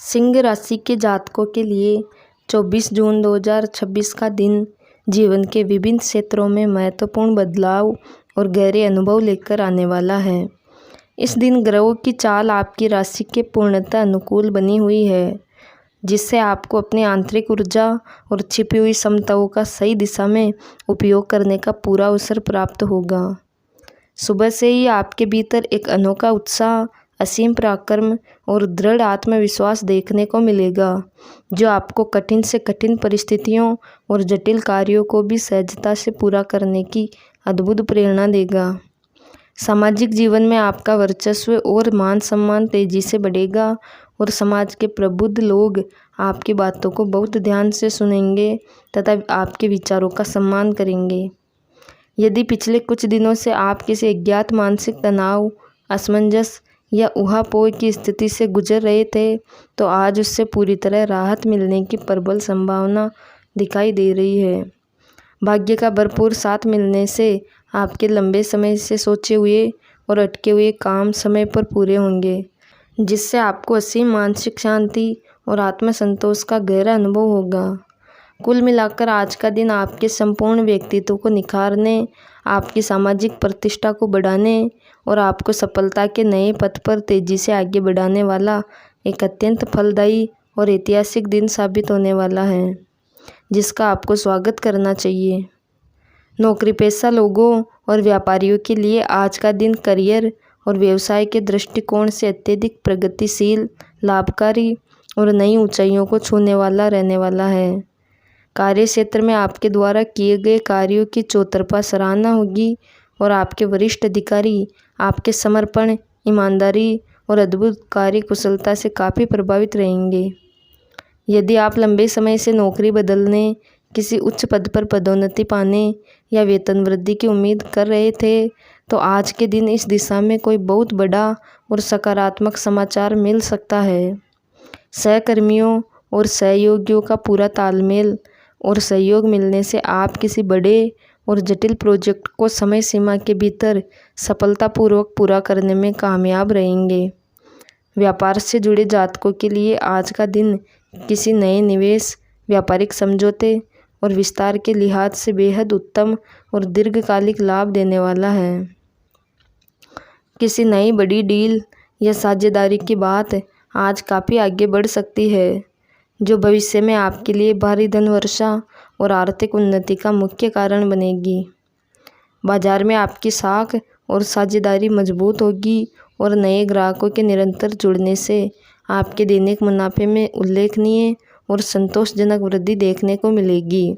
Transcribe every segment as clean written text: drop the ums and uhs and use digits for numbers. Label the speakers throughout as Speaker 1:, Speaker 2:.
Speaker 1: सिंह राशि के जातकों के लिए 24 जून 2026 का दिन जीवन के विभिन्न क्षेत्रों में महत्वपूर्ण बदलाव और गहरे अनुभव लेकर आने वाला है। इस दिन ग्रहों की चाल आपकी राशि के पूर्णतः अनुकूल बनी हुई है, जिससे आपको अपनी आंतरिक ऊर्जा और छिपी हुई क्षमताओं का सही दिशा में उपयोग करने का पूरा अवसर प्राप्त होगा। सुबह से ही आपके भीतर एक अनोखा उत्साह, असीम पराक्रम और दृढ़ आत्मविश्वास देखने को मिलेगा, जो आपको कठिन से कठिन परिस्थितियों और जटिल कार्यों को भी सहजता से पूरा करने की अद्भुत प्रेरणा देगा। सामाजिक जीवन में आपका वर्चस्व और मान सम्मान तेजी से बढ़ेगा और समाज के प्रबुद्ध लोग आपकी बातों को बहुत ध्यान से सुनेंगे तथा आपके विचारों का सम्मान करेंगे। यदि पिछले कुछ दिनों से आप किसी अज्ञात मानसिक तनाव, असमंजस या ऊहापोह की स्थिति से गुजर रहे थे, तो आज उससे पूरी तरह राहत मिलने की प्रबल संभावना दिखाई दे रही है। भाग्य का भरपूर साथ मिलने से आपके लंबे समय से सोचे हुए और अटके हुए काम समय पर पूरे होंगे, जिससे आपको असीम मानसिक शांति और आत्मसंतोष का गहरा अनुभव होगा। कुल मिलाकर आज का दिन आपके संपूर्ण व्यक्तित्व को निखारने, आपकी सामाजिक प्रतिष्ठा को बढ़ाने और आपको सफलता के नए पथ पर तेजी से आगे बढ़ाने वाला एक अत्यंत फलदायी और ऐतिहासिक दिन साबित होने वाला है, जिसका आपको स्वागत करना चाहिए। नौकरी पेशा लोगों और व्यापारियों के लिए आज का दिन करियर और व्यवसाय के दृष्टिकोण से अत्यधिक प्रगतिशील, लाभकारी और नई ऊंचाइयों को छूने वाला रहने वाला है। कार्य क्षेत्र में आपके द्वारा किए गए कार्यों की चौतरफा सराहना होगी और आपके वरिष्ठ अधिकारी आपके समर्पण, ईमानदारी और अद्भुत कार्य कुशलता से काफ़ी प्रभावित रहेंगे। यदि आप लंबे समय से नौकरी बदलने, किसी उच्च पद पर पदोन्नति पाने या वेतन वृद्धि की उम्मीद कर रहे थे, तो आज के दिन इस दिशा में कोई बहुत बड़ा और सकारात्मक समाचार मिल सकता है। सहकर्मियों और सहयोगियों का पूरा तालमेल और सहयोग मिलने से आप किसी बड़े और जटिल प्रोजेक्ट को समय सीमा के भीतर सफलतापूर्वक पूरा करने में कामयाब रहेंगे। व्यापार से जुड़े जातकों के लिए आज का दिन किसी नए निवेश, व्यापारिक समझौते और विस्तार के लिहाज से बेहद उत्तम और दीर्घकालिक लाभ देने वाला है। किसी नई बड़ी डील या साझेदारी की बात आज काफ़ी आगे बढ़ सकती है, जो भविष्य में आपके लिए भारी धन वर्षा और आर्थिक उन्नति का मुख्य कारण बनेगी। बाजार में आपकी साख और साझेदारी मजबूत होगी और नए ग्राहकों के निरंतर जुड़ने से आपके दैनिक मुनाफे में उल्लेखनीय और संतोषजनक वृद्धि देखने को मिलेगी,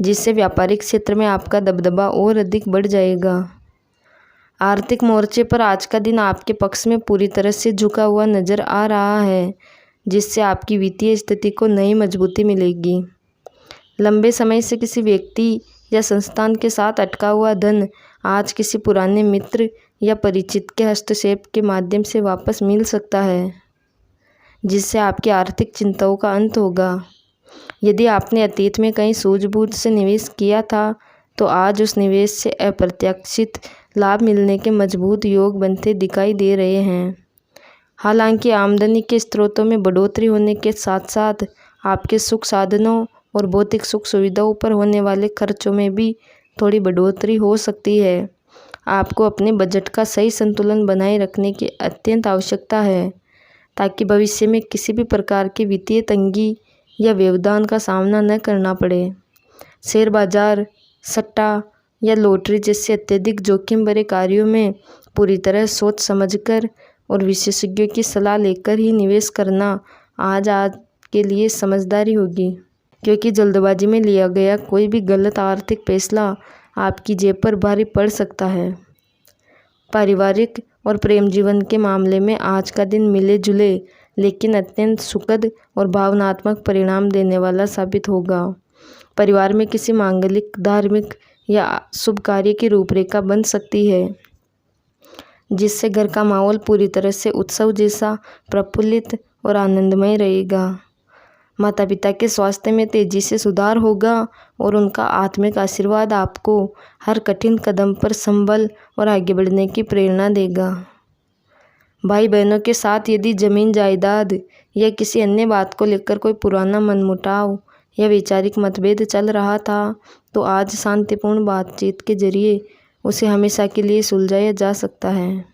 Speaker 1: जिससे व्यापारिक क्षेत्र में आपका दबदबा और अधिक बढ़ जाएगा। आर्थिक मोर्चे पर आज का दिन आपके पक्ष में पूरी तरह से झुका हुआ नजर आ रहा है, जिससे आपकी वित्तीय स्थिति को नई मजबूती मिलेगी। लंबे समय से किसी व्यक्ति या संस्थान के साथ अटका हुआ धन आज किसी पुराने मित्र या परिचित के हस्तक्षेप के माध्यम से वापस मिल सकता है, जिससे आपकी आर्थिक चिंताओं का अंत होगा। यदि आपने अतीत में कहीं सूझबूझ से निवेश किया था, तो आज उस निवेश से अप्रत्याशित लाभ मिलने के मजबूत योग बनते दिखाई दे रहे हैं। हालांकि आमदनी के स्रोतों में बढ़ोतरी होने के साथ साथ आपके सुख साधनों और भौतिक सुख सुविधाओं पर होने वाले खर्चों में भी थोड़ी बढ़ोतरी हो सकती है। आपको अपने बजट का सही संतुलन बनाए रखने की अत्यंत आवश्यकता है, ताकि भविष्य में किसी भी प्रकार की वित्तीय तंगी या व्यवधान का सामना न करना पड़े। शेयर बाजार, सट्टा या लॉटरी जैसे अत्यधिक जोखिम भरे कार्यों में पूरी तरह सोच समझकर और विशेषज्ञों की सलाह लेकर ही निवेश करना आज के लिए समझदारी होगी, क्योंकि जल्दबाजी में लिया गया कोई भी गलत आर्थिक फैसला आपकी जेब पर भारी पड़ सकता है। पारिवारिक और प्रेम जीवन के मामले में आज का दिन मिले जुले लेकिन अत्यंत सुखद और भावनात्मक परिणाम देने वाला साबित होगा। परिवार में किसी मांगलिक, धार्मिक या शुभ कार्य की रूपरेखा बन सकती है, जिससे घर का माहौल पूरी तरह से उत्सव जैसा प्रफुल्लित और आनंदमय रहेगा। माता पिता के स्वास्थ्य में तेजी से सुधार होगा और उनका आत्मिक आशीर्वाद आपको हर कठिन कदम पर संभल और आगे बढ़ने की प्रेरणा देगा। भाई बहनों के साथ यदि जमीन जायदाद या किसी अन्य बात को लेकर कोई पुराना मनमुटाव या वैचारिक मतभेद चल रहा था तो आज शांतिपूर्ण बातचीत के जरिए उसे हमेशा के लिए सुलझाया जा सकता है।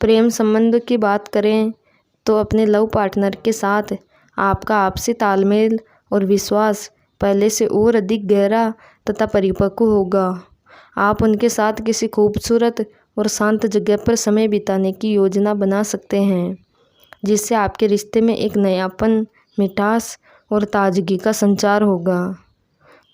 Speaker 1: प्रेम संबंध की बात करें तो अपने लव पार्टनर के साथ आपका आपसी तालमेल और विश्वास पहले से और अधिक गहरा तथा परिपक्व होगा। आप उनके साथ किसी खूबसूरत और शांत जगह पर समय बिताने की योजना बना सकते हैं, जिससे आपके रिश्ते में एक नयापन, मिठास और ताजगी का संचार होगा।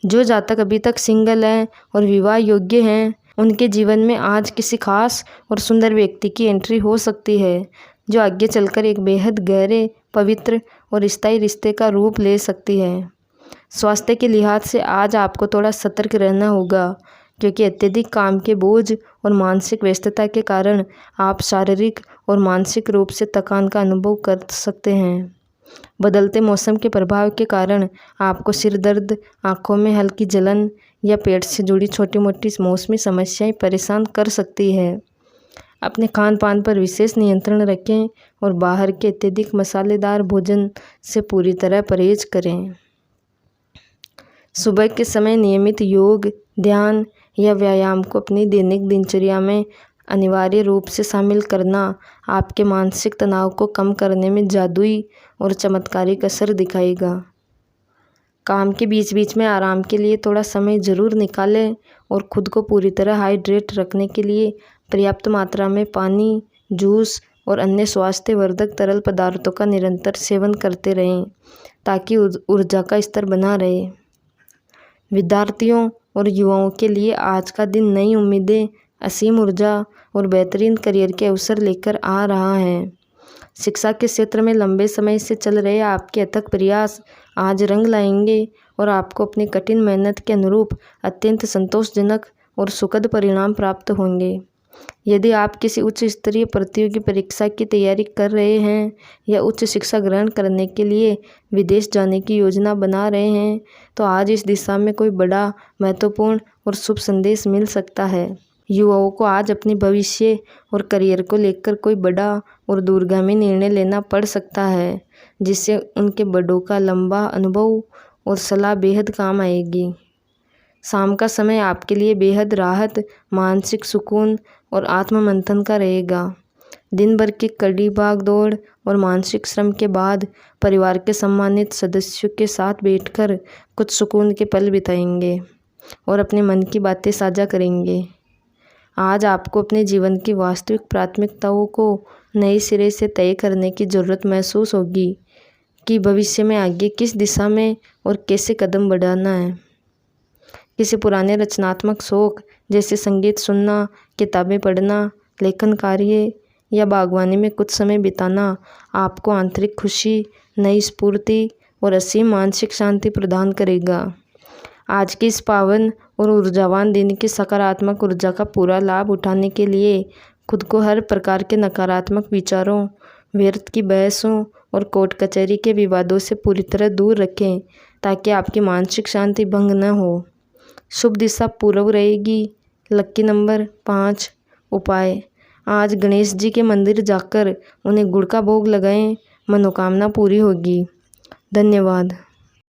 Speaker 1: जो जातक अभी तक सिंगल हैं और विवाह योग्य हैं, उनके जीवन में आज किसी खास और सुंदर व्यक्ति की एंट्री हो सकती है, जो आगे चलकर एक बेहद गहरे, पवित्र और स्थायी रिश्ते का रूप ले सकती है। स्वास्थ्य के लिहाज से आज आपको थोड़ा सतर्क रहना होगा, क्योंकि अत्यधिक काम के बोझ और मानसिक व्यस्तता के कारण आप शारीरिक और मानसिक रूप से थकान का अनुभव कर सकते हैं। बदलते मौसम के प्रभाव के कारण आपको सिर दर्द, आँखों में हल्की जलन या पेट से जुड़ी छोटी मोटी मौसमी समस्याएं परेशान कर सकती है। अपने खान पान पर विशेष नियंत्रण रखें और बाहर के अत्यधिक मसालेदार भोजन से पूरी तरह परहेज करें। सुबह के समय नियमित योग, ध्यान या व्यायाम को अपनी दैनिक दिनचर्या में अनिवार्य रूप से शामिल करना आपके मानसिक तनाव को कम करने में जादुई और चमत्कारिक असर दिखाएगा। काम के बीच बीच में आराम के लिए थोड़ा समय ज़रूर निकालें और खुद को पूरी तरह हाइड्रेट रखने के लिए पर्याप्त मात्रा में पानी, जूस और अन्य स्वास्थ्यवर्धक तरल पदार्थों का निरंतर सेवन करते रहें, ताकि ऊर्जा का स्तर बना रहे। विद्यार्थियों और युवाओं के लिए आज का दिन नई उम्मीदें, असीम ऊर्जा और बेहतरीन करियर के अवसर लेकर आ रहा है। शिक्षा के क्षेत्र में लंबे समय से चल रहे आपके अथक प्रयास आज रंग लाएंगे और आपको अपनी कठिन मेहनत के अनुरूप अत्यंत संतोषजनक और सुखद परिणाम प्राप्त होंगे। यदि आप किसी उच्च स्तरीय प्रतियोगी परीक्षा की तैयारी कर रहे हैं या उच्च शिक्षा ग्रहण करने के लिए विदेश जाने की योजना बना रहे हैं, तो आज इस दिशा में कोई बड़ा, महत्वपूर्ण और शुभ संदेश मिल सकता है। युवाओं को आज अपने भविष्य और करियर को लेकर कोई बड़ा और दूरगामी निर्णय लेना पड़ सकता है, जिससे उनके बड़ों का लंबा अनुभव और सलाह बेहद काम आएगी। शाम का समय आपके लिए बेहद राहत, मानसिक सुकून और आत्ममंथन का रहेगा। दिन भर की कड़ी भागदौड़ और मानसिक श्रम के बाद परिवार के सम्मानित सदस्यों के साथ बैठकर कुछ सुकून के पल बिताएंगे और अपने मन की बातें साझा करेंगे। आज आपको अपने जीवन की वास्तविक प्राथमिकताओं को नए सिरे से तय करने की ज़रूरत महसूस होगी कि भविष्य में आगे किस दिशा में और कैसे कदम बढ़ाना है। किसी पुराने रचनात्मक शौक जैसे संगीत सुनना, किताबें पढ़ना, लेखन कार्य या बागवानी में कुछ समय बिताना आपको आंतरिक खुशी, नई स्फूर्ति और असीम मानसिक शांति प्रदान करेगा। आज के इस पावन और ऊर्जावान दिन की सकारात्मक ऊर्जा का पूरा लाभ उठाने के लिए खुद को हर प्रकार के नकारात्मक विचारों, व्यर्थ की बहसों और कोर्ट कचहरी के विवादों से पूरी तरह दूर रखें, ताकि आपकी मानसिक शांति भंग न हो। शुभ दिशा पूर्व रहेगी। Lucky number 5। उपाय: आज गणेश जी के मंदिर जाकर उन्हें गुड़ का भोग लगाएं, मनोकामना पूरी होगी। धन्यवाद।